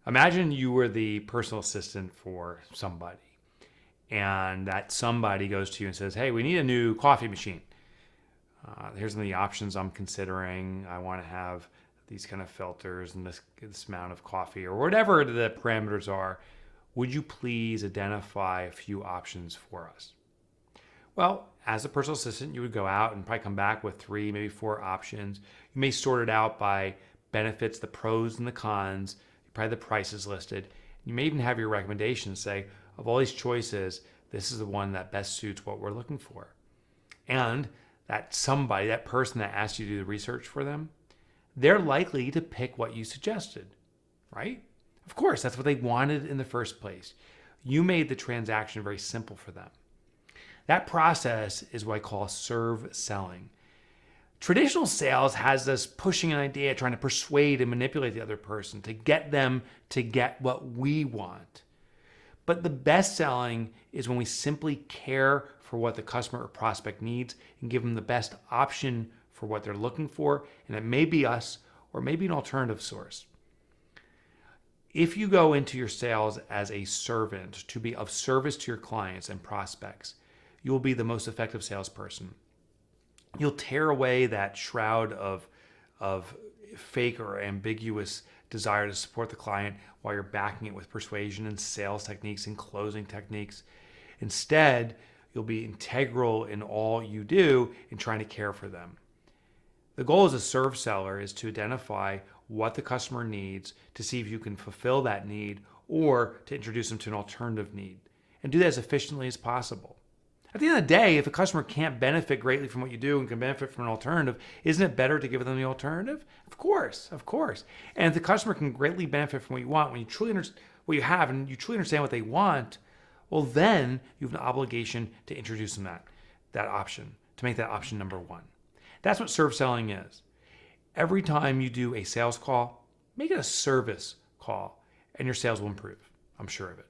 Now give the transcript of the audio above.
Imagine you were the personal assistant for somebody, and that somebody goes to you and says, "Hey, we need a new coffee machine. Here's some of the options I'm considering. I want to have these kind of filters and this amount of coffee," or whatever the parameters are. Would you please identify a few options for us? Well, as a personal assistant, you would go out and probably come back with 3, maybe 4 options. You may sort it out by benefits, the pros and the cons, probably the prices listed. You may even have your recommendations say, of all these choices, this is the one that best suits what we're looking for. And that somebody, that person that asked you to do the research for them, they're likely to pick what you suggested, right? Of course, that's what they wanted in the first place. You made the transaction very simple for them. That process is what I call serve selling. Traditional sales has us pushing an idea, trying to persuade and manipulate the other person to get them to get what we want. But the best selling is when we simply care for what the customer or prospect needs and give them the best option for what they're looking for. And it may be us or maybe an alternative source. If you go into your sales as a servant to be of service to your clients and prospects, you will be the most effective salesperson. You'll tear away that shroud of fake or ambiguous desire to support the client while you're backing it with persuasion and sales techniques and closing techniques. Instead, you'll be integral in all you do in trying to care for them. The goal as a serve seller is to identify what the customer needs, to see if you can fulfill that need or to introduce them to an alternative need, and do that as efficiently as possible. At the end of the day, if a customer can't benefit greatly from what you do and can benefit from an alternative, isn't it better to give them the alternative? Of course, of course. And if the customer can greatly benefit from what you want, when you truly understand what you have and you truly understand what they want, well, then you have an obligation to introduce them that option, to make that option number one. That's what serve selling is. Every time you do a sales call, make it a service call, and your sales will improve. I'm sure of it.